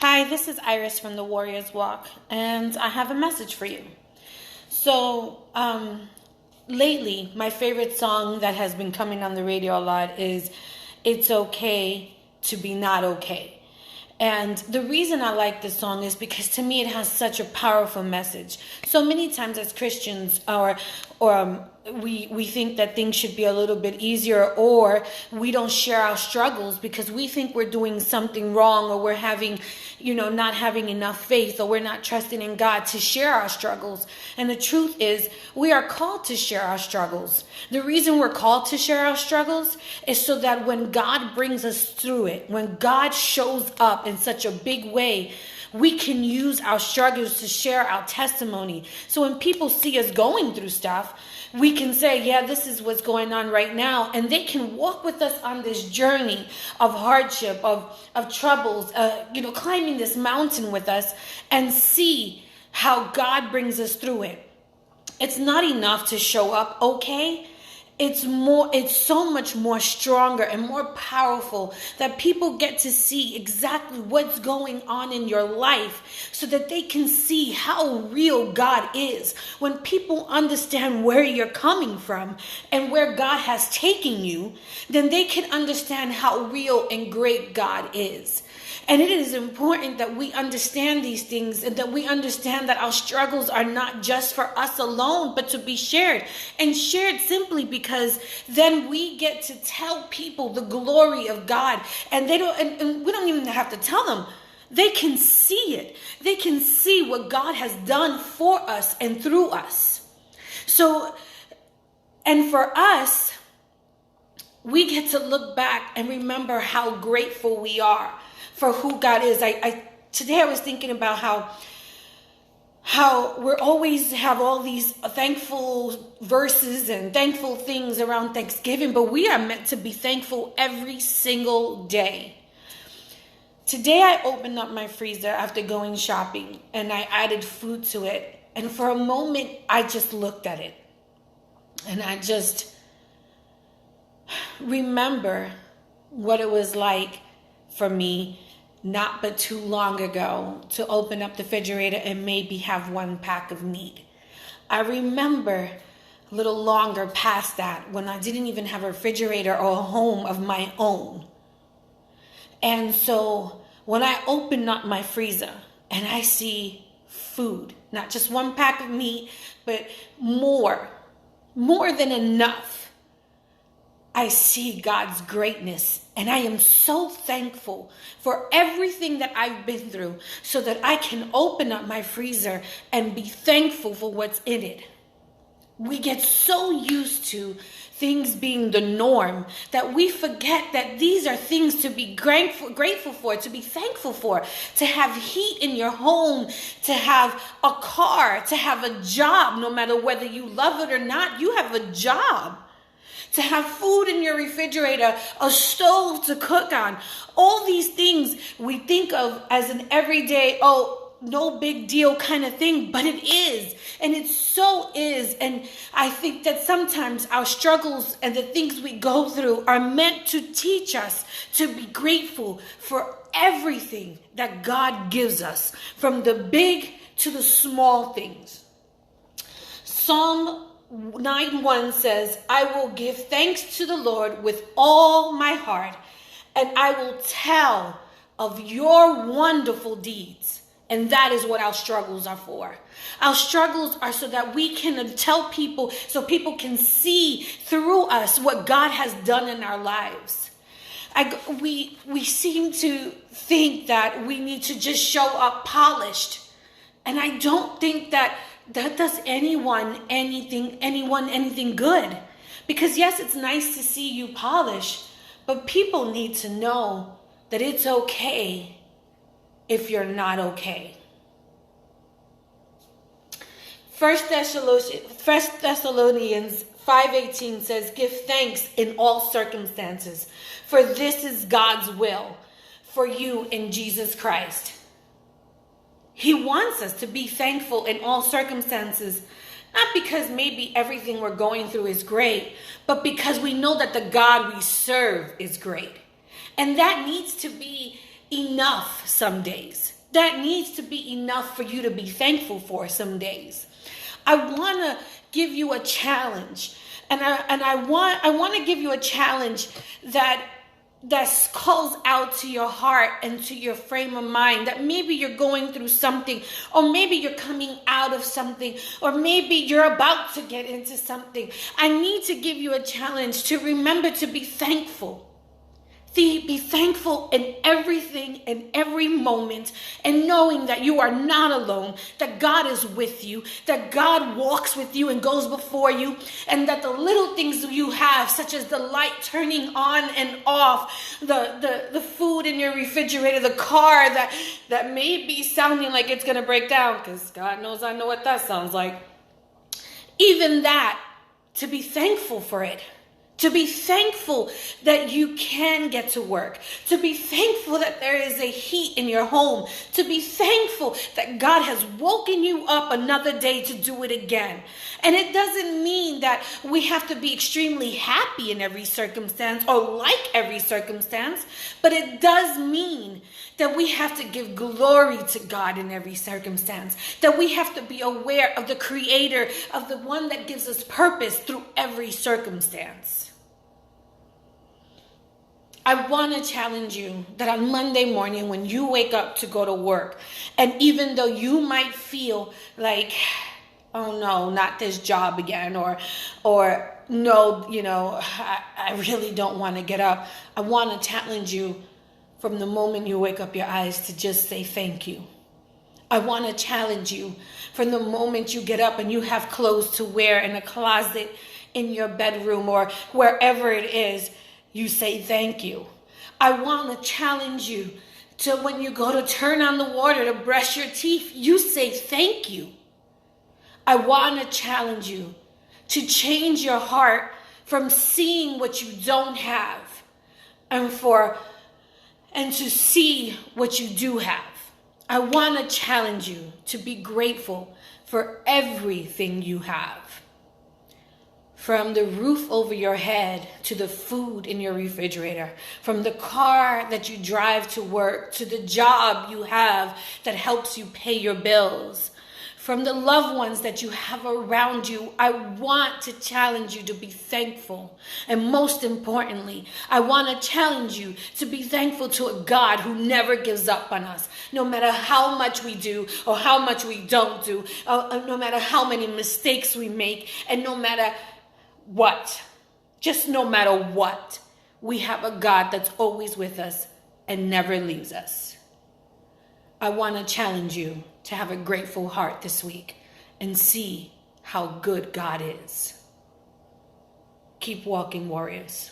Hi, this is Iris from the Warriors Walk, and I have a message for you. So, lately, my favorite song that has been coming on the radio a lot is It's Okay to Be Not Okay. And the reason I like this song is because to me it has such a powerful message. So many times as Christians, we think that things should be a little bit easier, or we don't share our struggles because we think we're doing something wrong, or we're having, not having enough faith, or we're not trusting in God to share our struggles. And the truth is, we are called to share our struggles. The reason we're called to share our struggles is so that when God brings us through it, when God shows up in such a big way, we can use our struggles to share our testimony. So when people see us going through stuff, we can say, yeah, this is what's going on right now. And they can walk with us on this journey of hardship, of troubles, climbing this mountain with us and see how God brings us through it. It's not enough to show up okay. It's so much more stronger and more powerful that people get to see exactly what's going on in your life so that they can see how real God is. When people understand where you're coming from and where God has taken you, then they can understand how real and great God is. And it is important that we understand these things, and that we understand that our struggles are not just for us alone, but to be shared. And shared simply because then we get to tell people the glory of God. And and we don't even have to tell them. They can see it. They can see what God has done for us and through us. So, and for us, we get to look back and remember how grateful we are for who God is. Today I was thinking about how we're always have all these thankful verses and thankful things around Thanksgiving, but we are meant to be thankful every single day. Today I opened up my freezer after going shopping, and I added food to it. And for a moment, I just looked at it. And I just remember what it was like for me not but too long ago to open up the refrigerator and maybe have one pack of meat. I remember a little longer past that when I didn't even have a refrigerator or a home of my own. And so when I open up my freezer and I see food, not just one pack of meat, but more than enough, I see God's greatness, and I am so thankful for everything that I've been through so that I can open up my freezer and be thankful for what's in it. We get so used to things being the norm that we forget that these are things to be grateful for, to be thankful for, to have heat in your home, to have a car, to have a job, no matter whether you love it or not, you have a job. To have food in your refrigerator, a stove to cook on. All these things we think of as an everyday, no big deal kind of thing, but it is. And it so is. And I think that sometimes our struggles and the things we go through are meant to teach us to be grateful for everything that God gives us, from the big to the small things. Psalm 9:1 says, I will give thanks to the Lord with all my heart, and I will tell of your wonderful deeds. And that is what our struggles are for. Our struggles are so that we can tell people, so people can see through us what God has done in our lives. We seem to think that we need to just show up polished. And I don't think that does anyone anything good. Because yes, it's nice to see you polish, but people need to know that it's okay if you're not okay. 1 Thessalonians 5:18 says, give thanks in all circumstances, for this is God's will for you in Jesus Christ. He wants us to be thankful in all circumstances, not because maybe everything we're going through is great, but because we know that the God we serve is great. And that needs to be enough some days. That needs to be enough for you to be thankful for some days. I want to give you a challenge. And I want to give you a challenge that calls out to your heart and to your frame of mind, that maybe you're going through something, or maybe you're coming out of something, or maybe you're about to get into something. I need to give you a challenge to remember to be thankful. Be thankful in everything, in every moment, and knowing that you are not alone, that God is with you, that God walks with you and goes before you, and that the little things you have, such as the light turning on and off, the food in your refrigerator, the car that may be sounding like it's going to break down, because God knows I know what that sounds like. Even that, to be thankful for it. To be thankful that you can get to work. To be thankful that there is a heat in your home. To be thankful that God has woken you up another day to do it again. And it doesn't mean that we have to be extremely happy in every circumstance or like every circumstance, but it does mean that we have to give glory to God in every circumstance, that we have to be aware of the Creator, of the one that gives us purpose through every circumstance. I want to challenge you that on Monday morning when you wake up to go to work, and even though you might feel like, oh no, not this job again, or no, I really don't want to get up. I want to challenge you from the moment you wake up your eyes to just say thank you. I want to challenge you from the moment you get up and you have clothes to wear in a closet in your bedroom or wherever it is, you say thank you. I want to challenge you to when you go to turn on the water to brush your teeth, you say thank you. I want to challenge you to change your heart from seeing what you don't have and to see what you do have. I want to challenge you to be grateful for everything you have. From the roof over your head to the food in your refrigerator, from the car that you drive to work to the job you have that helps you pay your bills, from the loved ones that you have around you. I want to challenge you to be thankful. And most importantly, I want to challenge you to be thankful to a God who never gives up on us. No matter how much we do or how much we don't do, no matter how many mistakes we make, and no matter what, just no matter what, we have a God that's always with us and never leaves us. I want to challenge you to have a grateful heart this week and see how good God is. Keep walking, warriors.